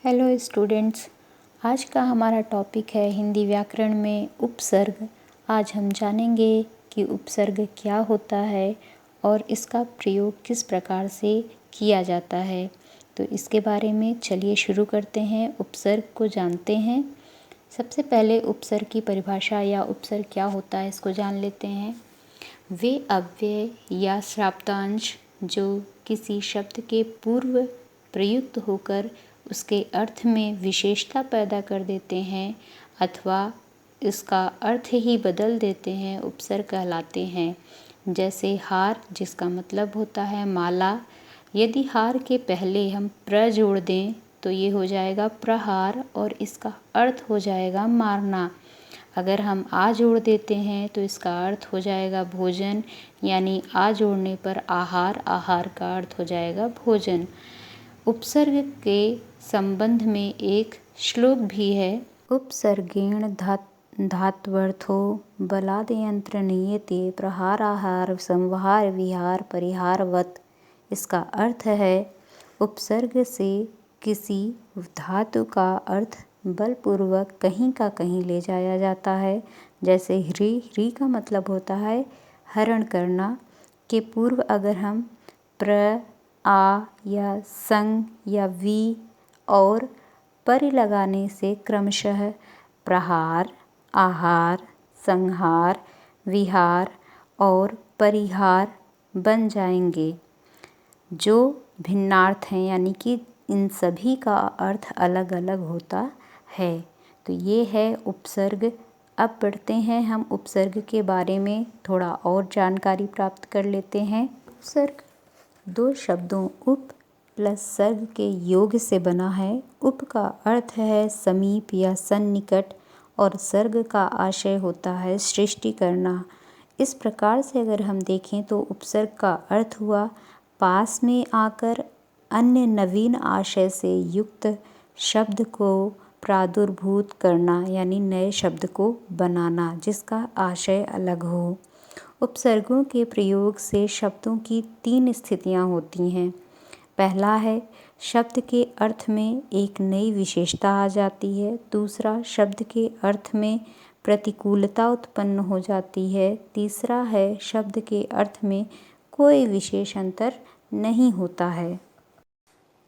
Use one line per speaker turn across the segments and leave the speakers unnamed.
Hello students, आज का हमारा टॉपिक है हिंदी व्याकरण में उपसर्ग। आज हम जानेंगे कि उपसर्ग क्या होता है और इसका प्रयोग किस प्रकार से किया जाता है। तो इसके बारे में चलिए शुरू करते हैं, उपसर्ग को जानते हैं। सबसे पहले उपसर्ग की परिभाषा या उपसर्ग क्या होता है इसको जान लेते हैं। वे अव्यय या शब्दांश जो किसी शब्द के पूर्व प्रयुक्त होकर उसके अर्थ में विशेषता पैदा कर देते हैं अथवा इसका अर्थ ही बदल देते हैं, उपसर्ग कहलाते हैं। जैसे हार, जिसका मतलब होता है माला। यदि हार के पहले हम प्र जोड़ दें तो ये हो जाएगा प्रहार और इसका अर्थ हो जाएगा मारना। अगर हम आ जोड़ देते हैं तो इसका अर्थ हो जाएगा भोजन, यानी आ जोड़ने पर आहार, आहार का अर्थ हो जाएगा भोजन। उपसर्ग के संबंध में एक श्लोक भी है। उपसर्गेण धात्वर्थो बलादयंत्र नीयते प्रहाराहार संहार विहार परिहारवत्। इसका अर्थ है उपसर्ग से किसी धातु का अर्थ बलपूर्वक कहीं का कहीं ले जाया जाता है। जैसे ह्री का मतलब होता है हरण करना के पूर्व अगर हम प्र, आ या संग या वी और परि लगाने से क्रमशः प्रहार, आहार, संहार, विहार और परिहार बन जाएंगे, जो भिन्नार्थ हैं, यानी कि इन सभी का अर्थ अलग अलग होता है। तो ये है उपसर्ग। अब पढ़ते हैं हम उपसर्ग के बारे में, थोड़ा और जानकारी प्राप्त कर लेते हैं। उपसर्ग दो शब्दों उप प्लस सर्ग के योग से बना है। उप का अर्थ है समीप या सन्निकट और सर्ग का आशय होता है सृष्टि करना। इस प्रकार से अगर हम देखें तो उपसर्ग का अर्थ हुआ पास में आकर अन्य नवीन आशय से युक्त शब्द को प्रादुर्भूत करना, यानी नए शब्द को बनाना जिसका आशय अलग हो। उपसर्गों के प्रयोग से शब्दों की तीन स्थितियां होती हैं। पहला है शब्द के अर्थ में एक नई विशेषता आ जाती है। दूसरा, शब्द के अर्थ में प्रतिकूलता उत्पन्न हो जाती है। तीसरा है शब्द के अर्थ में कोई विशेष अंतर नहीं होता है।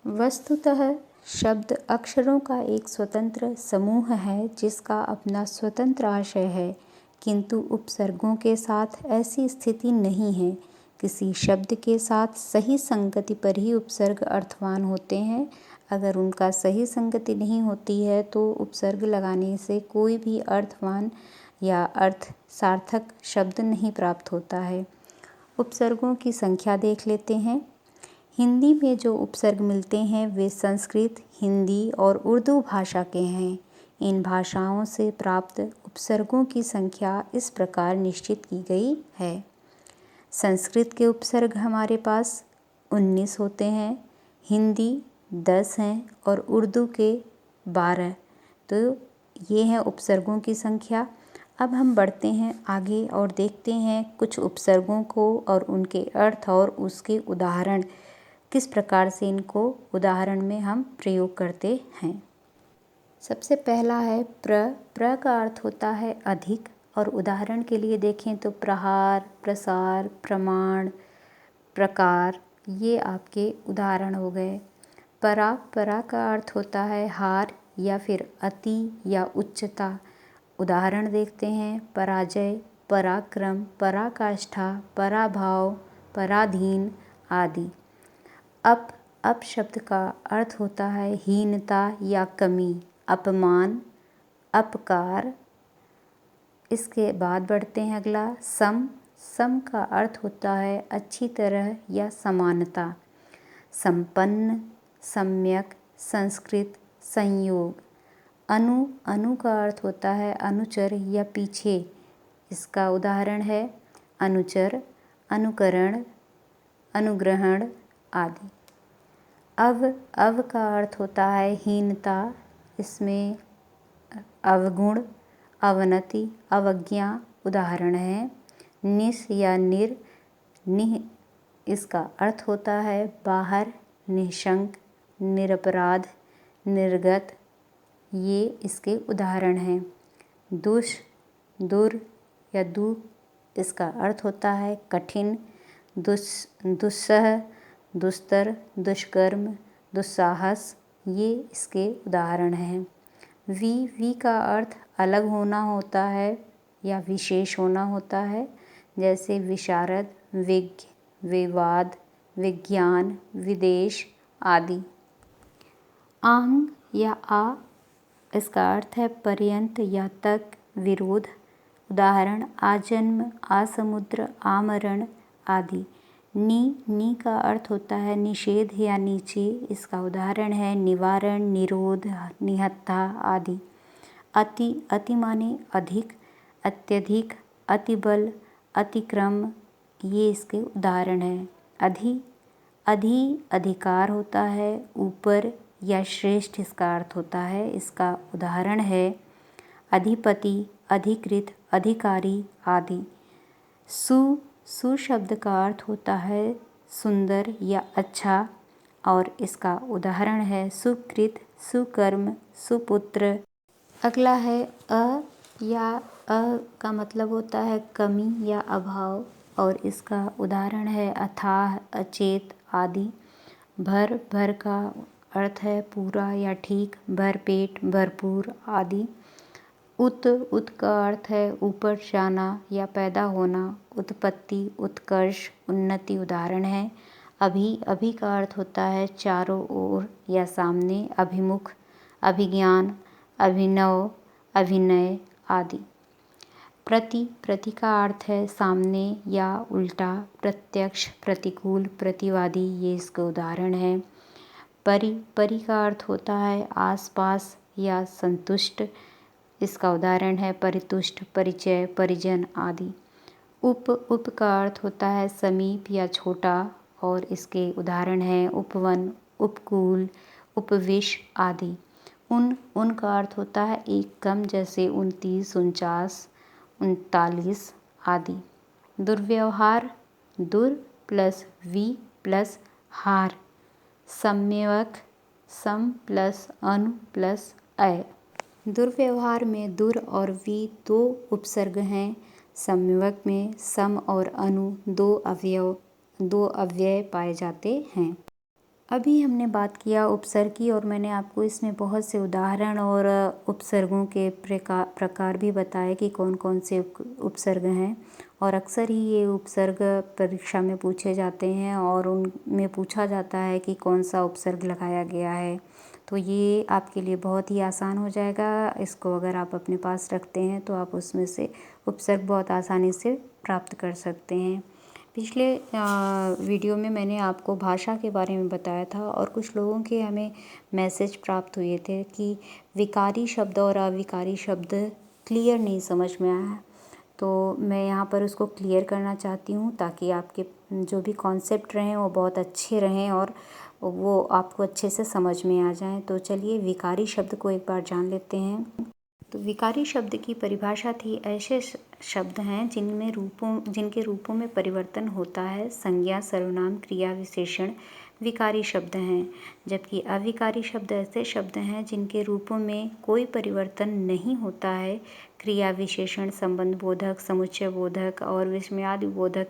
वस्तुतः शब्द अक्षरों का एक स्वतंत्र समूह है जिसका अपना स्वतंत्र आशय है, किंतु उपसर्गों के साथ ऐसी स्थिति नहीं है। किसी शब्द के साथ सही संगति पर ही उपसर्ग अर्थवान होते हैं। अगर उनका सही संगति नहीं होती है तो उपसर्ग लगाने से कोई भी अर्थवान या अर्थ सार्थक शब्द नहीं प्राप्त होता है। उपसर्गों की संख्या देख लेते हैं। हिंदी में जो उपसर्ग मिलते हैं वे संस्कृत, हिंदी और उर्दू भाषा के हैं। इन भाषाओं से प्राप्त उपसर्गों की संख्या इस प्रकार निश्चित की गई है। संस्कृत के उपसर्ग हमारे पास 19 होते हैं, हिंदी 10 हैं और उर्दू के 12। तो ये हैं उपसर्गों की संख्या। अब हम बढ़ते हैं आगे और देखते हैं कुछ उपसर्गों को और उनके अर्थ और उसके उदाहरण, किस प्रकार से इनको उदाहरण में हम प्रयोग करते हैं। सबसे पहला है प्र का अर्थ होता है अधिक, और उदाहरण के लिए देखें तो प्रहार, प्रसार, प्रमाण, प्रकार, ये आपके उदाहरण हो गए। परा का अर्थ होता है हार या फिर अति या उच्चता। उदाहरण देखते हैं पराजय, पराक्रम, पराकाष्ठा, पराभाव, पराधीन आदि। अप शब्द का अर्थ होता है हीनता या कमी, अपमान, अपकार। इसके बाद बढ़ते हैं अगला सम का अर्थ होता है अच्छी तरह या समानता। संपन्न, सम्यक, संस्कृत, संयोग। अनु का अर्थ होता है अनुचर या पीछे। इसका उदाहरण है अनुचर, अनुकरण, अनुग्रहण आदि। अव का अर्थ होता है हीनता। इसमें अवगुण, अवनति, अवज्ञा उदाहरण है। निस या निह, इसका अर्थ होता है बाहर, निशंक, निरपराध, निर्गत, ये इसके उदाहरण हैं। दुष, दुर या दु इसका अर्थ होता है कठिन। दुस्सह, दुस्तर, दुष्कर्म, दुस्साहस, ये इसके उदाहरण हैं। वी का अर्थ अलग होना होता है या विशेष होना होता है, जैसे विशारद, विज्ञ, विवाद, विज्ञान, विदेश आदि। आंग या आ इसका अर्थ है पर्यंत या तक, विरोध। उदाहरण आजन्म, आसमुद्र, आमरण आदि। नी का अर्थ होता है निषेध या नीचे, इसका उदाहरण है निवारण, निरोध, निहत्था आदि। अति माने अधिक, अत्यधिक, अतिबल, अतिक्रम, ये इसके उदाहरण हैं। अधिकार होता है ऊपर या श्रेष्ठ, इसका अर्थ होता है, इसका उदाहरण है अधिपति, अधिकृत, अधिकारी आदि। सु शब्द का अर्थ होता है सुंदर या अच्छा, और इसका उदाहरण है सुकृत, सुकर्म, सुपुत्र। अगला है अ का मतलब होता है कमी या अभाव, और इसका उदाहरण है अथाह, अचेत आदि। भर का अर्थ है पूरा या ठीक, भरपेट, भरपूर आदि। उत का अर्थ है ऊपर जाना या पैदा होना, उत्पत्ति, उत्कर्ष, उन्नति उदाहरण है। अभी का अर्थ होता है चारों ओर या सामने, अभिमुख, अभिज्ञान, अभिनव, अभिनय आदि। प्रति का अर्थ है सामने या उल्टा, प्रत्यक्ष, प्रतिकूल, प्रतिवादी, ये इसके उदाहरण हैं। परि का अर्थ होता है आसपास या संतुष्ट, इसका उदाहरण है परितुष्ट, परिचय, परिजन आदि। उप का अर्थ होता है समीप या छोटा, और इसके उदाहरण हैं उपवन, उपकूल, उपविश आदि। उन का अर्थ होता है एक कम, जैसे 29, 49, 39 आदि। दुर्व्यवहार, दुर प्लस वी प्लस हार। सम्यवक, सम प्लस अनु प्लस अय। दुर्व्यवहार में दुर और वी दो उपसर्ग हैं। सम्यवक में सम और अनु दो अव्यय पाए जाते हैं। अभी हमने बात किया उपसर्ग की, और मैंने आपको इसमें बहुत से उदाहरण और उपसर्गों के प्रकार भी बताए कि कौन कौन से उपसर्ग हैं, और अक्सर ही ये उपसर्ग परीक्षा में पूछे जाते हैं, और उनमें पूछा जाता है कि कौन सा उपसर्ग लगाया गया है। तो ये आपके लिए बहुत ही आसान हो जाएगा। इसको अगर आप अपने पास रखते हैं तो आप उसमें से उपसर्ग बहुत आसानी से प्राप्त कर सकते हैं। पिछले वीडियो में मैंने आपको भाषा के बारे में बताया था, और कुछ लोगों के हमें मैसेज प्राप्त हुए थे कि विकारी शब्द और अविकारी शब्द क्लियर नहीं समझ में आया। तो मैं यहाँ पर उसको क्लियर करना चाहती हूँ, ताकि आपके जो भी कॉन्सेप्ट रहें वो बहुत अच्छे रहें और वो आपको अच्छे से समझ में आ जाएं। तो चलिए विकारी शब्द को एक बार जान लेते हैं। तो विकारी शब्द की परिभाषा थी, ऐसे शब्द हैं जिनके रूपों में परिवर्तन होता है। संज्ञा, सर्वनाम, क्रिया, विशेषण विकारी शब्द हैं, जबकि अविकारी शब्द ऐसे शब्द हैं जिनके रूपों में कोई परिवर्तन नहीं होता है। क्रिया, विशेषण, संबंध बोधक, समुच्चय बोधक और विस्मयादि बोधक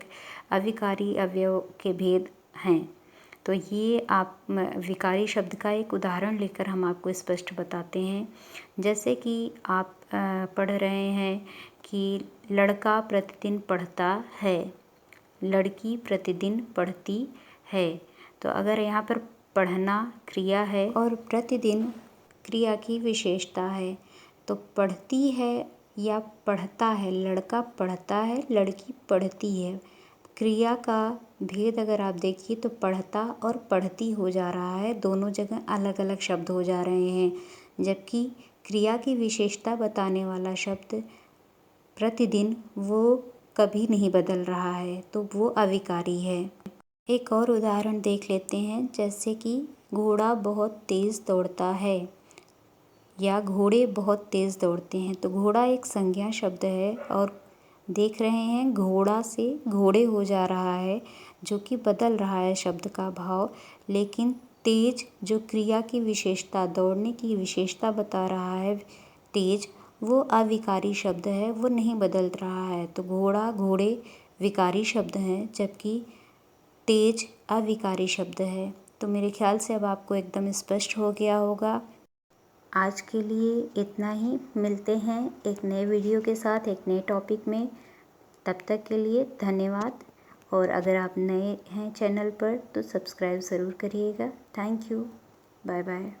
अविकारी अवयव के भेद हैं। तो ये आप विकारी शब्द का एक उदाहरण लेकर हम आपको स्पष्ट बताते हैं। जैसे कि आप पढ़ रहे हैं कि लड़का प्रतिदिन पढ़ता है, लड़की प्रतिदिन पढ़ती है। तो अगर यहाँ पर पढ़ना क्रिया है और प्रतिदिन क्रिया की विशेषता है, तो पढ़ती है या पढ़ता है, लड़का पढ़ता है, लड़की पढ़ती है। क्रिया का भेद अगर आप देखिए तो पढ़ता और पढ़ती हो जा रहा है, दोनों जगह अलग अलग शब्द हो जा रहे हैं, जबकि क्रिया की विशेषता बताने वाला शब्द प्रतिदिन वो कभी नहीं बदल रहा है, तो वो अविकारी है। एक और उदाहरण देख लेते हैं, जैसे कि घोड़ा बहुत तेज़ दौड़ता है या घोड़े बहुत तेज़ दौड़ते हैं। तो घोड़ा एक संज्ञा शब्द है, और देख रहे हैं घोड़ा से घोड़े हो जा रहा है, जो कि बदल रहा है शब्द का भाव, लेकिन तेज जो क्रिया की विशेषता, दौड़ने की विशेषता बता रहा है, तेज, वो अविकारी शब्द है, वो नहीं बदल रहा है। तो घोड़ा, घोड़े विकारी शब्द हैं, जबकि तेज अविकारी शब्द है। तो मेरे ख्याल से अब आपको एकदम स्पष्ट हो गया होगा। आज के लिए इतना ही। मिलते हैं एक नए वीडियो के साथ, एक नए टॉपिक में। तब तक के लिए धन्यवाद। और अगर आप नए हैं चैनल पर तो सब्सक्राइब ज़रूर करिएगा। Thank you. Bye bye.